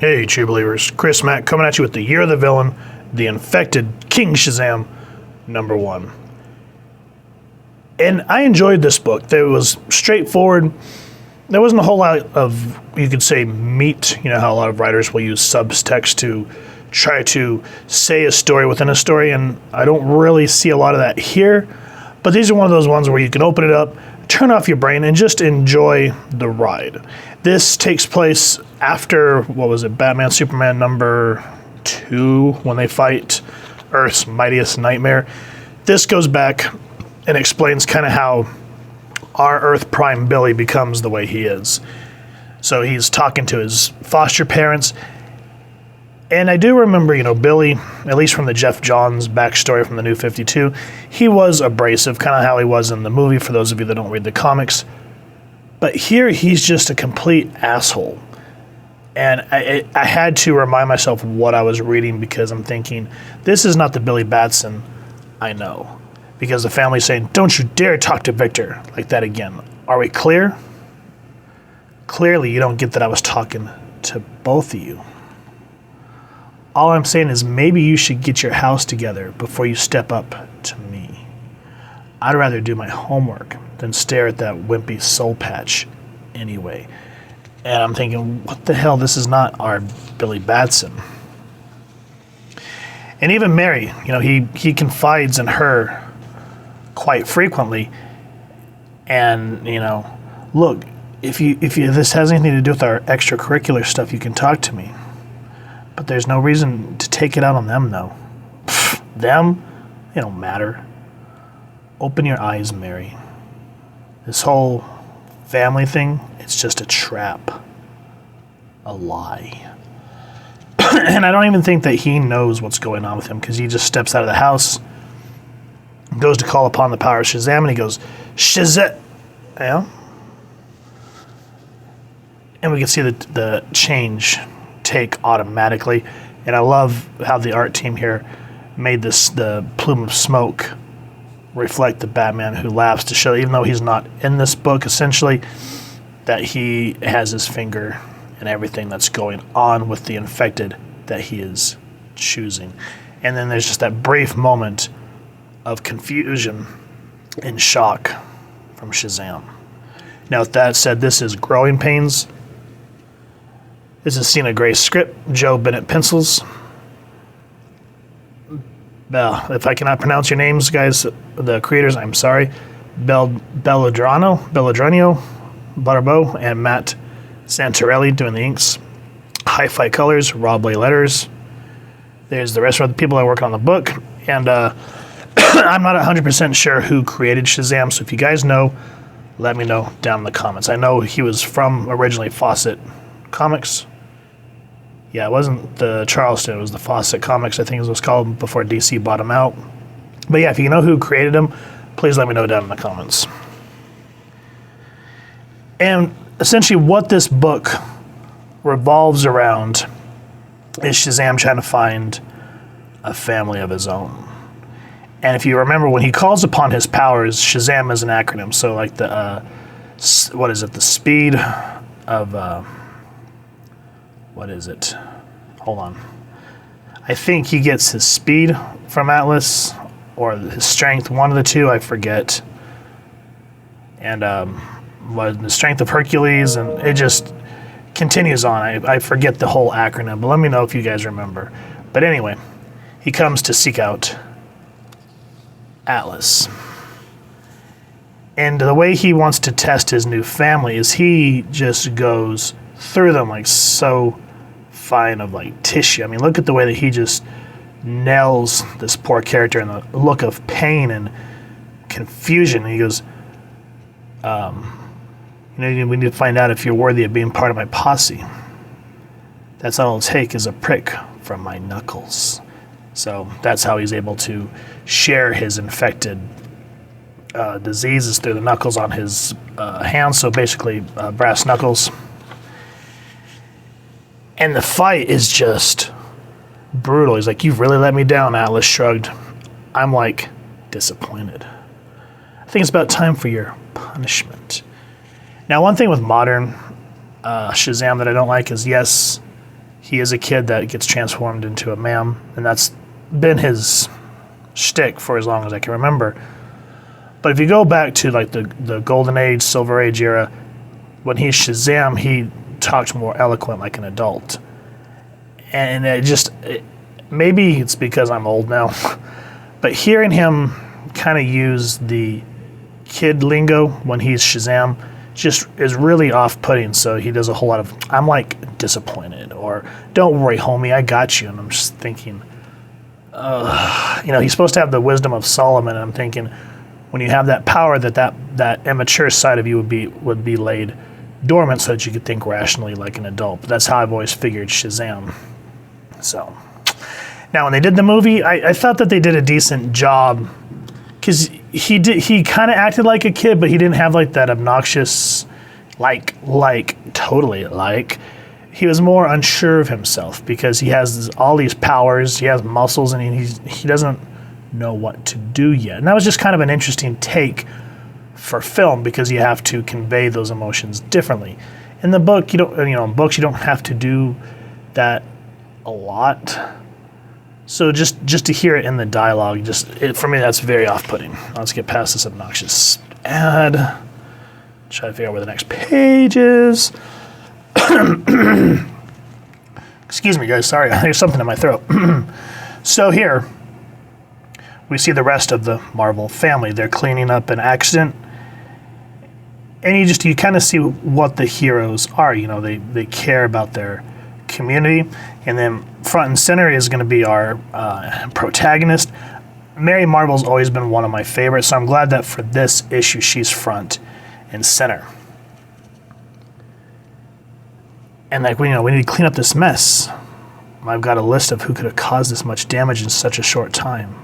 Hey, true believers. Chris Mack coming at you with the Year of the Villain, the Infected King Shazam, #1. And I enjoyed this book. It was straightforward. There wasn't a whole lot of, you could say, meat. You know how a lot of writers will use subtext to try to say a story within a story, and I don't really see a lot of that here. But these are one of those ones where you can open it up, turn off your brain, and just enjoy the ride. This takes place after, what was it, Batman Superman #2, when they fight Earth's mightiest nightmare. This goes back and explains kind of how our Earth Prime Billy becomes the way he is. So he's talking to his foster parents. And I do remember, Billy, at least from the Jeff Johns backstory from the New 52, he was abrasive, kind of how he was in the movie, for those of you that don't read the comics. But here, he's just a complete asshole. And I had to remind myself what I was reading, because I'm thinking, this is not the Billy Batson I know. Because the family's saying, don't you dare talk to Victor like that again. Are we clear? Clearly, you don't get that I was talking to both of you. All I'm saying is maybe you should get your house together before you step up to me. I'd rather do my homework than stare at that wimpy soul patch anyway. And I'm thinking, what the hell? This is not our Billy Batson. And even Mary, he confides in her quite frequently. And, look, if this has anything to do with our extracurricular stuff, you can talk to me. But there's no reason to take it out on them, though. Pfft, them? They don't matter. Open your eyes, Mary. This whole family thing, it's just a trap. A lie. And I don't even think that he knows what's going on with him, because he just steps out of the house, goes to call upon the power of Shazam, and he goes, Shazam! Yeah? And we can see the change take automatically. And I love how the art team here made the plume of smoke reflect the Batman who laughs, to show, even though he's not in this book, essentially, that he has his finger in everything that's going on with the infected that he is choosing. And then there's just that brief moment of confusion and shock from Shazam. Now, with that said, this is Growing Pains. This is Sina Grace script, Joe Bennett pencils. If I cannot pronounce your names, guys, the creators, I'm sorry. Belladronio, Barbeau, and Matt Santarelli doing the inks. Hi-Fi Colors, Rob Lay letters. There's the rest of the people that work on the book. And I'm not 100% sure who created Shazam, so if you guys know, let me know down in the comments. I know he was from originally Fawcett Comics. Yeah, it wasn't the Charleston, it was the Fawcett Comics, I think it was called, before DC bought him out. But yeah, if you know who created him, please let me know down in the comments. And essentially what this book revolves around is Shazam trying to find a family of his own. And if you remember, when he calls upon his powers, Shazam is an acronym. So like the, what is it, the speed of, what is it? Hold on. I think he gets his speed from Atlas, or his strength, one of the two, I forget. And the strength of Hercules, and it just continues on. I forget the whole acronym, but let me know if you guys remember. But anyway, he comes to seek out Atlas. And the way he wants to test his new family is he just goes through them like so fine of like tissue. I mean, look at the way that he just nails this poor character and the look of pain and confusion. And he goes, we need to find out if you're worthy of being part of my posse. That's all it'll take is a prick from my knuckles. So that's how he's able to share his infected diseases through the knuckles on his hands. So basically, brass knuckles. And the fight is just brutal. He's like, "You've really let me down," Atlas shrugged. I'm like, disappointed. I think it's about time for your punishment. Now, one thing with modern Shazam that I don't like is, yes, he is a kid that gets transformed into a man, and that's been his shtick for as long as I can remember. But if you go back to like the Golden Age, Silver Age era, when he's Shazam, he talks more eloquent like an adult. And maybe it's because I'm old now, but hearing him kind of use the kid lingo when he's Shazam just is really off-putting. So he does a whole lot of, I'm like disappointed, or don't worry, homie, I got you. And I'm just thinking, he's supposed to have the wisdom of Solomon. And I'm thinking, when you have that power, that immature side of you would be laid dormant so that you could think rationally like an adult. But that's how I've always figured Shazam. So now when they did the movie, I thought that they did a decent job, because he kind of acted like a kid, but he didn't have like that obnoxious, he was more unsure of himself because he has all these powers, he has muscles, and he doesn't know what to do yet. And that was just kind of an interesting take for film, because you have to convey those emotions differently. In the book, in books you don't have to do that a lot. So just to hear it in the dialogue, for me, that's very off-putting. Let's get past this obnoxious ad. Try to figure out where the next page is. Excuse me, guys. Sorry, there's something in my throat. So here, we see the rest of the Marvel family. They're cleaning up an accident. And you kind of see what the heroes are. They care about their community. And then front and center is going to be our protagonist. Mary Marvel's always been one of my favorites, so I'm glad that for this issue she's front and center. And we need to clean up this mess. I've got a list of who could have caused this much damage in such a short time.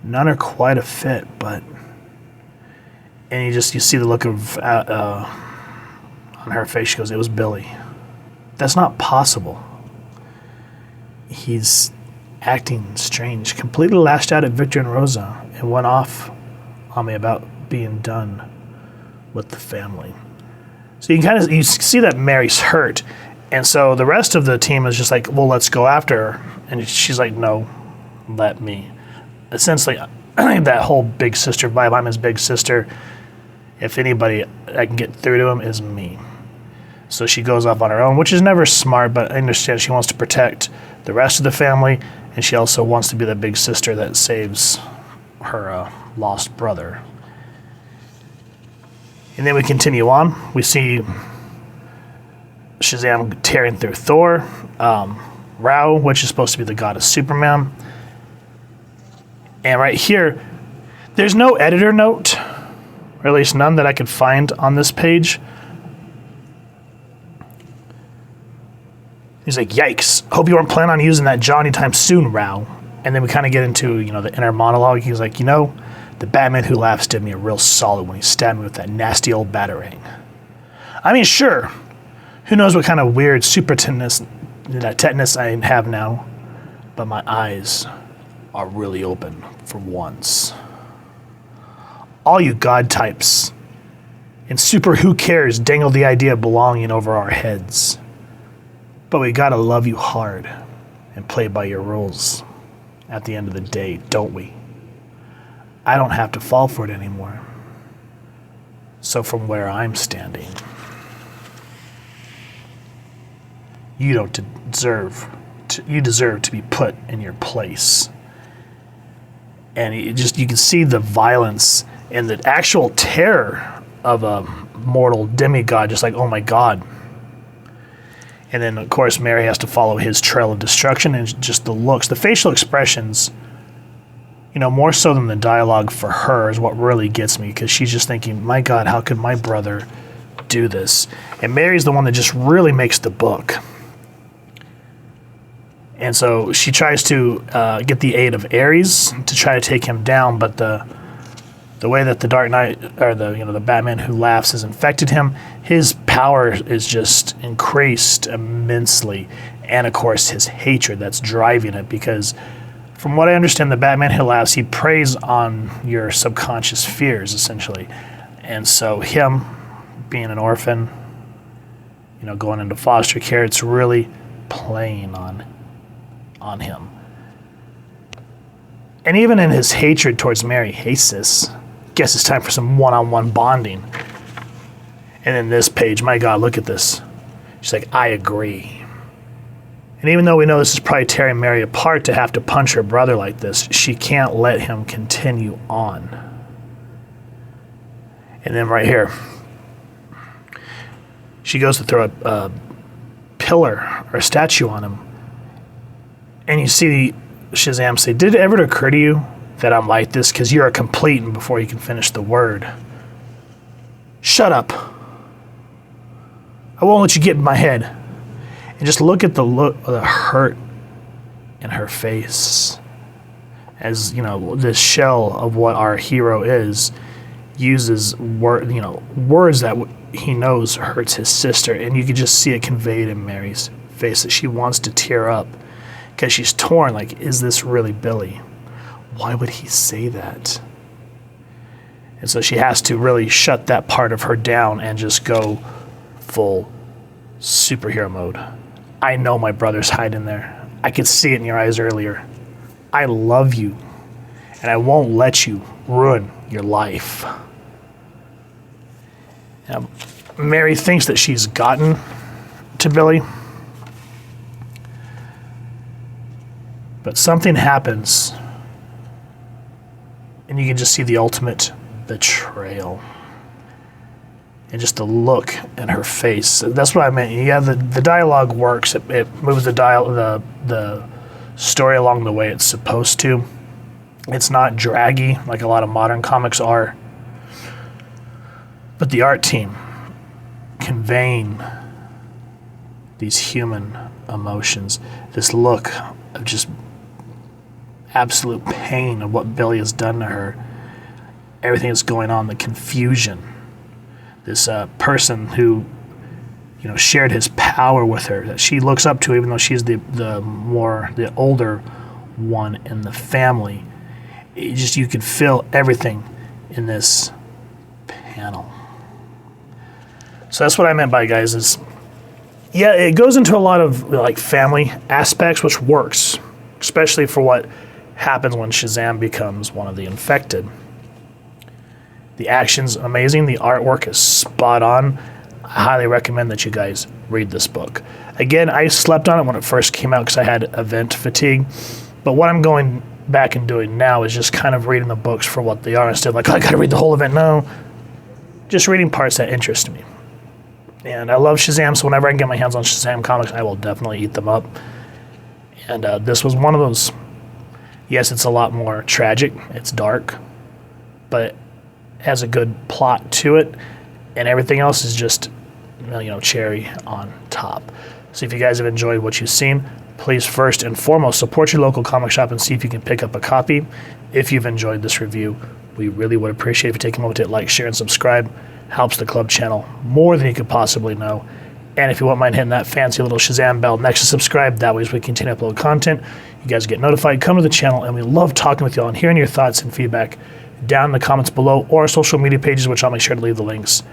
None are quite a fit, but... And you see the look of on her face. She goes, "It was Billy." That's not possible. He's acting strange. Completely lashed out at Victor and Rosa and went off on me about being done with the family. So you see that Mary's hurt, and so the rest of the team is just like, "Well, let's go after her," and she's like, "No, let me." Essentially, that whole big sister vibe. I'm his big sister. If anybody I can get through to him is me. So she goes off on her own, which is never smart, but I understand she wants to protect the rest of the family, and she also wants to be the big sister that saves her lost brother. And then we continue on. We see Shazam tearing through Thor, Ra, which is supposed to be the god of Superman. And right here, there's no editor note, or at least none that I could find on this page. He's like, "Yikes, hope you weren't planning on using that jaw anytime soon, Rao." And then we kind of get into, the inner monologue. He's like, "The Batman Who Laughs did me a real solid when he stabbed me with that nasty old batarang. I mean, sure, who knows what kind of weird super tetanus I have now, but my eyes are really open for once. All you god types and super who cares dangle the idea of belonging over our heads. But we gotta love you hard and play by your rules at the end of the day, don't we? I don't have to fall for it anymore. So from where I'm standing, you deserve to be put in your place." And you can see the violence and the actual terror of a mortal demigod, just like, oh my God. And then, of course, Mary has to follow his trail of destruction, and just the looks, the facial expressions, more so than the dialogue for her is what really gets me, because she's just thinking, my God, how could my brother do this? And Mary's the one that just really makes the book. And so she tries to get the aid of Ares to try to take him down, but the way that the Dark Knight, or the Batman Who Laughs has infected him, his power is just increased immensely, and of course his hatred that's driving it. Because from what I understand, the Batman Who Laughs, he preys on your subconscious fears essentially, and so him being an orphan, going into foster care, it's really playing on him. And even in his hatred towards Mary, hey sis, guess it's time for some one-on-one bonding. And in this page, my God, look at this. She's like, I agree. And even though we know this is probably tearing Mary apart to have to punch her brother like this, she can't let him continue on. And then right here, she goes to throw a pillar or a statue on him. And you see Shazam say, did it ever occur to you that I'm like this? Because you're a complete, and before you can finish the word, shut up. I won't let you get in my head. And just look at the hurt in her face. As, you know, this shell of what our hero is uses words that he knows hurts his sister. And you can just see it conveyed in Mary's face that she wants to tear up because she's torn. Like, is this really Billy? Why would he say that? And so she has to really shut that part of her down and just go full superhero mode. I know my brother's hiding there. I could see it in your eyes earlier. I love you, and I won't let you ruin your life. Now, Mary thinks that she's gotten to Billy, but something happens, and you can just see the ultimate betrayal. And just the look in her face. That's what I meant. Yeah, the dialogue works. It moves the story along the way it's supposed to. It's not draggy like a lot of modern comics are. But the art team conveying these human emotions, this look of just absolute pain of what Billy has done to her, everything that's going on, the confusion. This person who, you know, shared his power with her, that she looks up to, even though she's the older one in the family. You could feel everything in this panel. So that's what I meant by, guys, is, yeah, it goes into a lot of like family aspects, which works, especially for what happens when Shazam becomes one of the infected. The action's amazing. The artwork is spot on. I highly recommend that you guys read this book. Again, I slept on it when it first came out because I had event fatigue. But what I'm going back and doing now is just kind of reading the books for what they are instead of like, oh, I got to read the whole event. No, just reading parts that interest me. And I love Shazam, so whenever I can get my hands on Shazam comics, I will definitely eat them up. And this was one of those. Yes, it's a lot more tragic. It's dark. But has a good plot to it, and everything else is just, cherry on top. So if you guys have enjoyed what you've seen, please first and foremost support your local comic shop and see if you can pick up a copy. If you've enjoyed this review, we really would appreciate if you take a moment to hit like, share, and subscribe. Helps the club channel more than you could possibly know. And if you won't mind hitting that fancy little Shazam bell next to subscribe, that way as we continue to upload content, you guys get notified, come to the channel, and we love talking with y'all and hearing your thoughts and feedback down in the comments below, or our social media pages, which I'll make sure to leave the links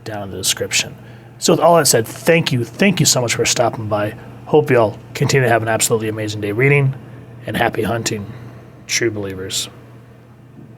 down in the description. So with all that said, thank you so much for stopping by. Hope y'all continue to have an absolutely amazing day reading, and happy hunting, true believers.